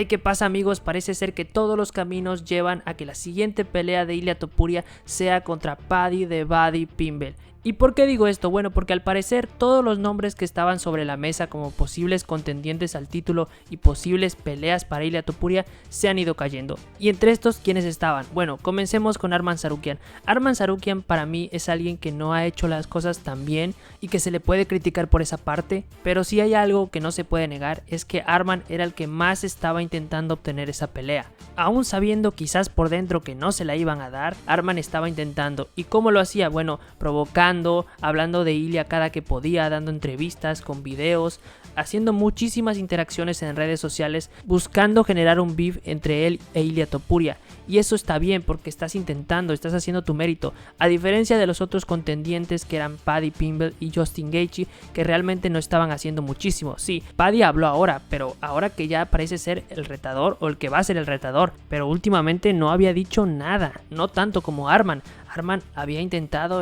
Hey, ¿qué pasa, amigos? Parece ser que todos los caminos llevan a que la siguiente pelea de Ilia Topuria sea contra Paddy the Baddy Pimblett. ¿Y por qué digo esto? Bueno, porque al parecer todos los nombres que estaban sobre la mesa como posibles contendientes al título y posibles peleas para Ilia Topuria se han ido cayendo. Y entre estos, ¿quiénes estaban? Bueno, comencemos con Arman Tsarukyan. Arman Tsarukyan para mí es alguien que no ha hecho las cosas tan bien y que se le puede criticar por esa parte, pero si hay algo que no se puede negar es que Arman era el que más estaba intentando obtener esa pelea. Aún sabiendo quizás por dentro que no se la iban a dar, Arman estaba intentando. ¿Y cómo lo hacía? Bueno, provocando, hablando de Ilia cada que podía, dando entrevistas con videos, haciendo muchísimas interacciones en redes sociales, buscando generar un beef entre él e Ilia Topuria. Y eso está bien porque estás intentando, estás haciendo tu mérito, a diferencia de los otros contendientes que eran Paddy Pimblett y Justin Gaethje, que realmente no estaban haciendo muchísimo. Sí, Paddy habló ahora, pero ahora que ya parece ser el retador o el que va a ser el retador, pero últimamente no había dicho nada, no tanto como Arman. Arman había intentado,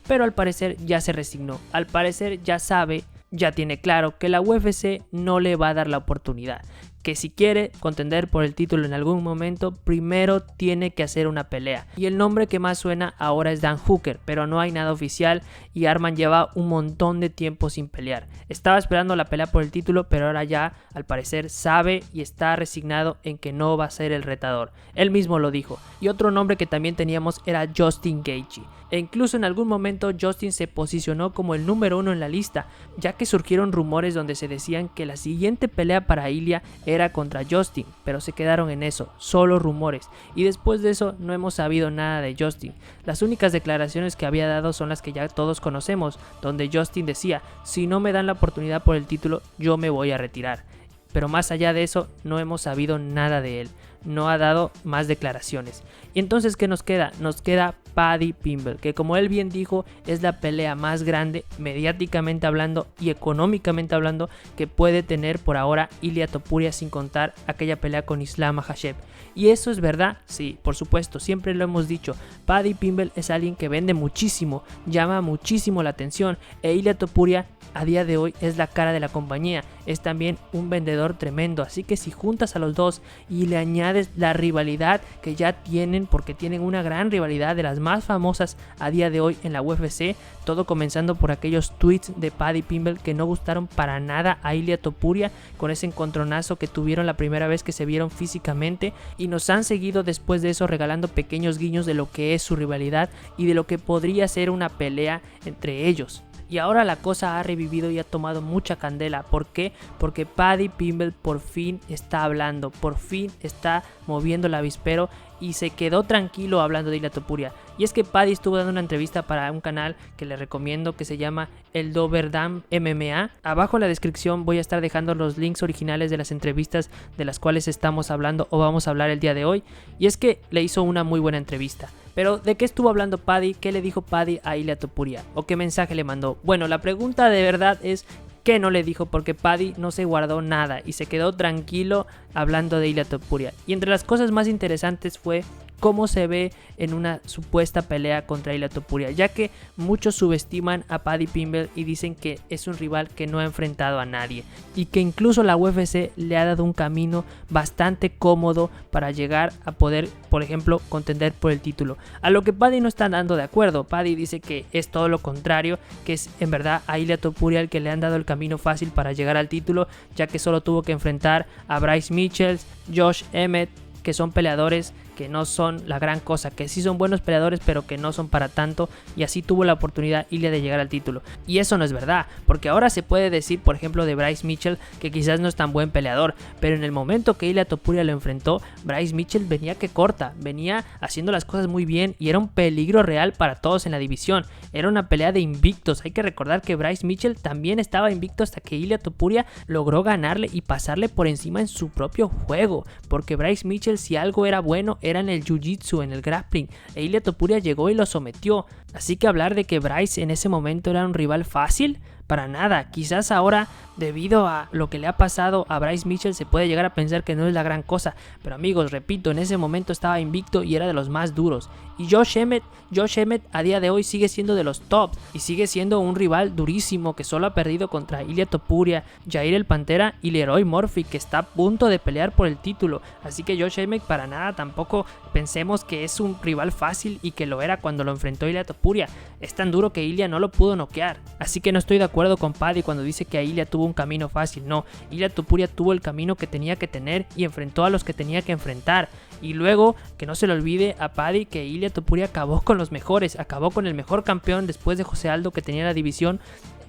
pero al parecer ya se resignó, al parecer ya sabe, ya tiene claro que la UFC no le va a dar la oportunidad, que si quiere contender por el título en algún momento, primero tiene que hacer una pelea. Y el nombre que más suena ahora es Dan Hooker, pero no hay nada oficial y Arman lleva un montón de tiempo sin pelear. Estaba esperando la pelea por el título, pero ahora ya, al parecer, sabe y está resignado en que no va a ser el retador. Él mismo lo dijo. Y otro nombre que también teníamos era Justin Gaethje. E incluso en algún momento Justin se posicionó como el número 1 en la lista, ya que surgieron rumores donde se decían que la siguiente pelea para Ilia era contra Justin, pero se quedaron en eso, solo rumores, y después de eso no hemos sabido nada de Justin. Las únicas declaraciones que había dado son las que ya todos conocemos, donde Justin decía: si no me dan la oportunidad por el título, yo me voy a retirar. Pero más allá de eso, no hemos sabido nada de él, no ha dado más declaraciones. Y entonces, ¿qué nos queda? Nos queda Paddy Pimblett, que como él bien dijo, es la pelea más grande, mediáticamente hablando y económicamente hablando, que puede tener por ahora Ilia Topuria, sin contar aquella pelea con Islam Makhachev. ¿Y eso es verdad? Sí, por supuesto, siempre lo hemos dicho. Paddy Pimblett es alguien que vende muchísimo, llama muchísimo la atención, e Ilia Topuria a día de hoy es la cara de la compañía, es también un vendedor tremendo, así que si juntas a los dos y le añades la rivalidad que ya tienen, porque tienen una gran rivalidad de las más famosas a día de hoy en la UFC, todo comenzando por aquellos tweets de Paddy Pimblett que no gustaron para nada a Ilia Topuria con ese encontronazo que tuvieron la primera vez que se vieron físicamente, y nos han seguido después de eso regalando pequeños guiños de lo que es su rivalidad y de lo que podría ser una pelea entre ellos. Y ahora la cosa ha revivido y ha tomado mucha candela. ¿Por qué? Porque Paddy Pimblett por fin está hablando, por fin está moviendo el avispero y se quedó tranquilo hablando de Ilia Topuria. Y es que Paddy estuvo dando una entrevista para un canal que le recomiendo, que se llama El Doberdam MMA. Abajo en la descripción voy a estar dejando los links originales de las entrevistas de las cuales estamos hablando o vamos a hablar el día de hoy. Y es que le hizo una muy buena entrevista. Pero ¿de qué estuvo hablando Paddy? ¿Qué le dijo Paddy a Ilia Topuria? ¿O qué mensaje le mandó? Bueno, la pregunta de verdad es: ¿qué no le dijo? Porque Paddy no se guardó nada y se quedó tranquilo hablando de Ilia Topuria. Y entre las cosas más interesantes fue cómo se ve en una supuesta pelea contra Ilia Topuria, ya que muchos subestiman a Paddy Pimblett y dicen que es un rival que no ha enfrentado a nadie y que incluso la UFC le ha dado un camino bastante cómodo para llegar a poder, por ejemplo, contender por el título. A lo que Paddy no está dando de acuerdo. Paddy dice que es todo lo contrario, que es en verdad a Ilia Topuria el que le han dado el camino fácil para llegar al título, ya que solo tuvo que enfrentar a Bryce Mitchell, Josh Emmett, que son peleadores que no son la gran cosa, que sí son buenos peleadores pero que no son para tanto, y así tuvo la oportunidad Ilia de llegar al título. Y eso no es verdad, porque ahora se puede decir, por ejemplo, de Bryce Mitchell, que quizás no es tan buen peleador, pero en el momento que Ilia Topuria lo enfrentó, Bryce Mitchell venía que corta, venía haciendo las cosas muy bien y era un peligro real para todos en la división. Era una pelea de invictos. Hay que recordar que Bryce Mitchell también estaba invicto hasta que Ilia Topuria logró ganarle y pasarle por encima en su propio juego, porque Bryce Mitchell, si algo era bueno, era en el jiu-jitsu, en el grappling, e Ilia Topuria llegó y lo sometió. Así que hablar de que Bryce en ese momento era un rival fácil, para nada. Quizás ahora, debido a lo que le ha pasado a Bryce Mitchell, se puede llegar a pensar que no es la gran cosa, pero amigos, repito, en ese momento estaba invicto y era de los más duros. Y Josh Emmett a día de hoy sigue siendo de los tops y sigue siendo un rival durísimo que solo ha perdido contra Ilia Topuria, Jair el Pantera y Leroy Murphy, que está a punto de pelear por el título. Así que Josh Emmett para nada tampoco pensemos que es un rival fácil, y que lo era cuando lo enfrentó Ilia Topuria. Es tan duro que Ilia no lo pudo noquear. Así que no estoy de acuerdo con Paddy cuando dice que a Ilia tuvo un camino fácil. No, Ilia Topuria tuvo el camino que tenía que tener y enfrentó a los que tenía que enfrentar. Y luego, que no se le olvide a Paddy que Ilia Topuria acabó con los mejores, acabó con el mejor campeón después de José Aldo que tenía la división,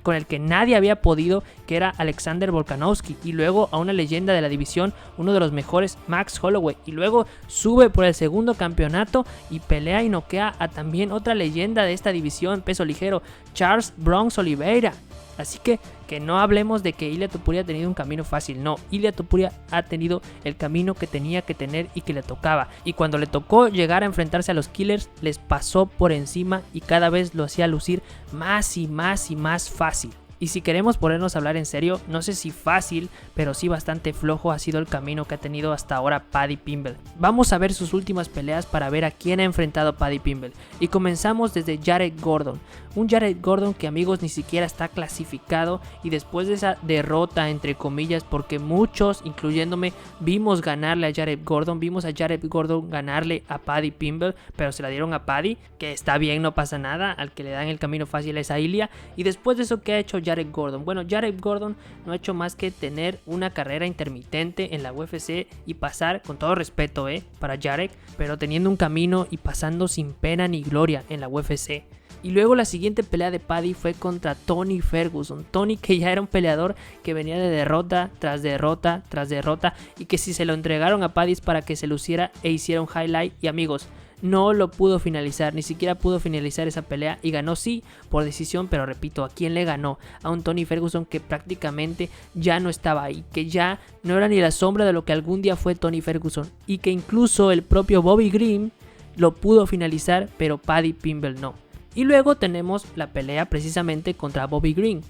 con el que nadie había podido, que era Alexander Volkanovski, y luego a una leyenda de la división, uno de los mejores, Max Holloway, y luego sube por el segundo campeonato y pelea y noquea a también otra leyenda de esta división, peso ligero, Charles Bronx Oliveira. Así que no hablemos de que Ilia Topuria ha tenido un camino fácil. No, Ilia Topuria ha tenido el camino que tenía que tener y que le tocaba. Y cuando le tocó llegar a enfrentarse a los Killers, les pasó por encima y cada vez lo hacía lucir más y más y más fácil. Y si queremos ponernos a hablar en serio, no sé si fácil, pero sí bastante flojo ha sido el camino que ha tenido hasta ahora Paddy Pimblett. Vamos a ver sus últimas peleas para ver a quién ha enfrentado Paddy Pimblett. Y comenzamos desde Jared Gordon. Un Jared Gordon que, amigos, ni siquiera está clasificado, y después de esa derrota entre comillas, porque muchos, incluyéndome, vimos ganarle a Jared Gordon, vimos a Jared Gordon ganarle a Paddy Pimblett, pero se la dieron a Paddy, que está bien, no pasa nada, al que le dan el camino fácil es a Ilia. Y después de eso, ¿qué ha hecho Jared Gordon? Bueno, Jared Gordon no ha hecho más que tener una carrera intermitente en la UFC y pasar, con todo respeto para Jared, pero teniendo un camino y pasando sin pena ni gloria en la UFC. Y luego la siguiente pelea de Paddy fue contra Tony Ferguson. Tony, que ya era un peleador que venía de derrota tras derrota tras derrota, y que si se lo entregaron a Paddy es para que se luciera e hiciera un highlight. Y amigos, no lo pudo finalizar, ni siquiera pudo finalizar esa pelea, y ganó sí por decisión, pero repito, ¿a quién le ganó? A un Tony Ferguson que prácticamente ya no estaba ahí, que ya no era ni la sombra de lo que algún día fue Tony Ferguson, y que incluso el propio Bobby Green lo pudo finalizar, pero Paddy Pimblett no. Y luego tenemos la pelea precisamente contra Bobby Green,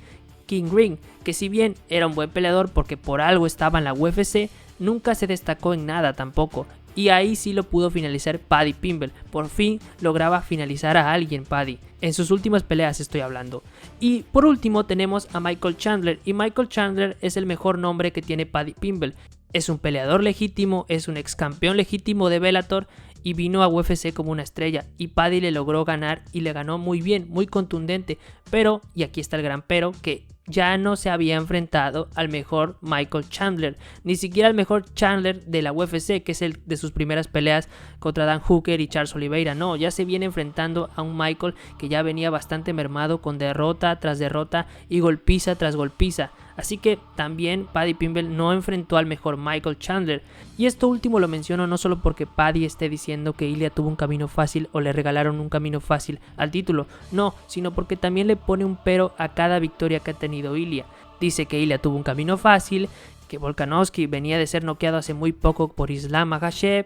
King Green, que si bien era un buen peleador porque por algo estaba en la UFC, nunca se destacó en nada tampoco. Y ahí sí lo pudo finalizar Paddy Pimblett. Por fin lograba finalizar a alguien Paddy. En sus últimas peleas estoy hablando. Y por último tenemos a Michael Chandler. Y Michael Chandler es el mejor nombre que tiene Paddy Pimblett. Es un peleador legítimo, es un ex campeón legítimo de Bellator y vino a UFC como una estrella, y Paddy le logró ganar y le ganó muy bien, muy contundente, pero, y aquí está el gran pero, que ya no se había enfrentado al mejor Michael Chandler, ni siquiera al mejor Chandler de la UFC, que es el de sus primeras peleas contra Dan Hooker y Charles Oliveira. No, ya se viene enfrentando a un Michael que ya venía bastante mermado, con derrota tras derrota y golpiza tras golpiza. Así que también Paddy Pimblett no enfrentó al mejor Michael Chandler. Y esto último lo menciono no solo porque Paddy esté diciendo que Ilia tuvo un camino fácil o le regalaron un camino fácil al título, no, sino porque también le pone un pero a cada victoria que ha tenido Ilia. Dice que Ilia tuvo un camino fácil, que Volkanovski venía de ser noqueado hace muy poco por Islam Makhachev,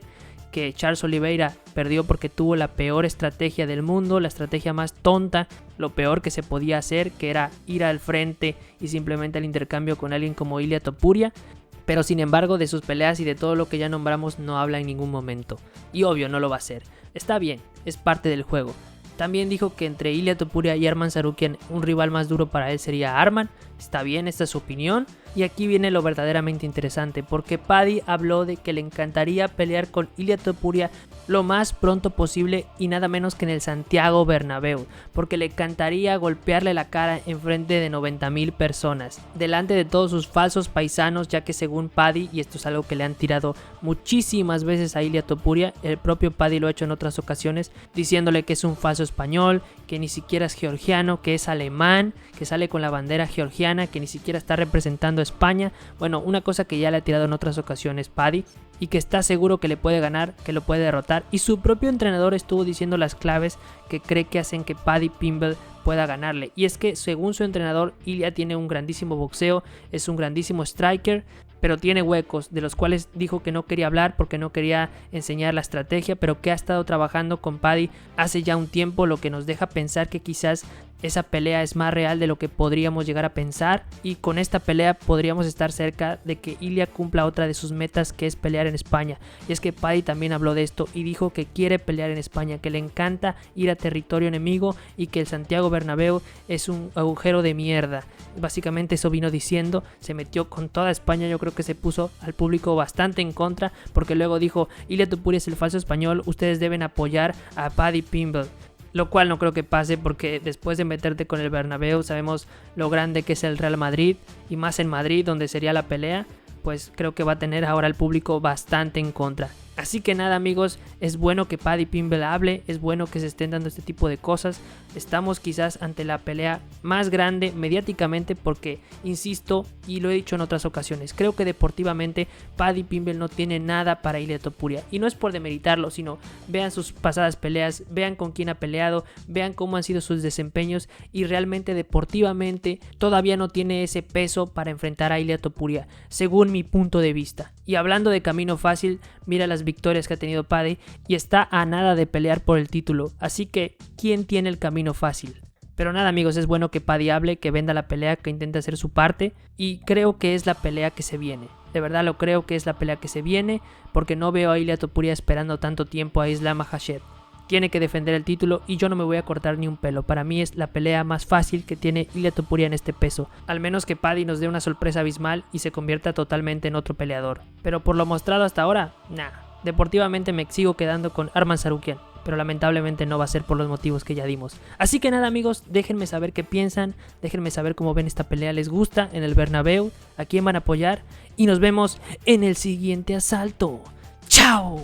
que Charles Oliveira perdió porque tuvo la peor estrategia del mundo, la estrategia más tonta, lo peor que se podía hacer, que era ir al frente y simplemente al intercambio con alguien como Ilia Topuria. Pero sin embargo, de sus peleas y de todo lo que ya nombramos no habla en ningún momento. Y obvio no lo va a hacer. Está bien, es parte del juego. También dijo que entre Ilia Topuria y Arman Tsarukyan un rival más duro para él sería Arman. Está bien, esta es su opinión. Y aquí viene lo verdaderamente interesante, porque Paddy habló de que le encantaría pelear con Ilia Topuria lo más pronto posible y nada menos que en el Santiago Bernabéu, porque le encantaría golpearle la cara en frente de 90,000 personas, delante de todos sus falsos paisanos, ya que según Paddy, y esto es algo que le han tirado muchísimas veces a Ilia Topuria, el propio Paddy lo ha hecho en otras ocasiones, diciéndole que es un falso español, que ni siquiera es georgiano, que es alemán, que sale con la bandera georgiana, que ni siquiera está representando a España. Bueno, una cosa que ya le ha tirado en otras ocasiones Paddy, y que está seguro que le puede ganar, que lo puede derrotar, y su propio entrenador estuvo diciendo las claves que cree que hacen que Paddy Pimblett pueda ganarle, y es que según su entrenador, Ilia tiene un grandísimo boxeo, es un grandísimo striker, pero tiene huecos de los cuales dijo que no quería hablar porque no quería enseñar la estrategia, pero que ha estado trabajando con Paddy hace ya un tiempo, lo que nos deja pensar que quizás esa pelea es más real de lo que podríamos llegar a pensar, y con esta pelea podríamos estar cerca de que Ilia cumpla otra de sus metas, que es pelear en España. Y es que Paddy también habló de esto y dijo que quiere pelear en España, que le encanta ir a territorio enemigo y que el Santiago Bernabéu es un agujero de mierda. Básicamente eso vino diciendo, se metió con toda España. Yo creo que se puso al público bastante en contra, porque luego dijo: Ilia Topuria es el falso español, ustedes deben apoyar a Paddy Pimblett. Lo cual no creo que pase, porque después de meterte con el Bernabéu sabemos lo grande que es el Real Madrid, y más en Madrid donde sería la pelea, pues creo que va a tener ahora el público bastante en contra. Así que nada, amigos, es bueno que Paddy Pimblett hable, es bueno que se estén dando este tipo de cosas. Estamos quizás ante la pelea más grande mediáticamente, porque, insisto, y lo he dicho en otras ocasiones, creo que deportivamente Paddy Pimblett no tiene nada para Ilia Topuria. Y no es por demeritarlo, sino vean sus pasadas peleas, vean con quién ha peleado, vean cómo han sido sus desempeños, y realmente deportivamente todavía no tiene ese peso para enfrentar a Ilia Topuria, según mi punto de vista. Y hablando de camino fácil, mira las victorias que ha tenido Paddy y está a nada de pelear por el título. Así que, ¿quién tiene el camino fácil? Pero nada, amigos, es bueno que Paddy hable, que venda la pelea, que intente hacer su parte, y creo que es la pelea que se viene. De verdad lo creo que es la pelea que se viene, porque no veo a Ilia Topuria esperando tanto tiempo a Islam Makhachev. Tiene que defender el título y yo no me voy a cortar ni un pelo. Para mí es la pelea más fácil que tiene Ilia Topuria en este peso. Al menos que Paddy nos dé una sorpresa abismal y se convierta totalmente en otro peleador. Pero por lo mostrado hasta ahora, nah. Deportivamente me sigo quedando con Arman Tsarukyan, pero lamentablemente no va a ser por los motivos que ya dimos. Así que nada, amigos, déjenme saber qué piensan, déjenme saber cómo ven esta pelea, les gusta en el Bernabéu, a quién van a apoyar, y nos vemos en el siguiente asalto. ¡Chao!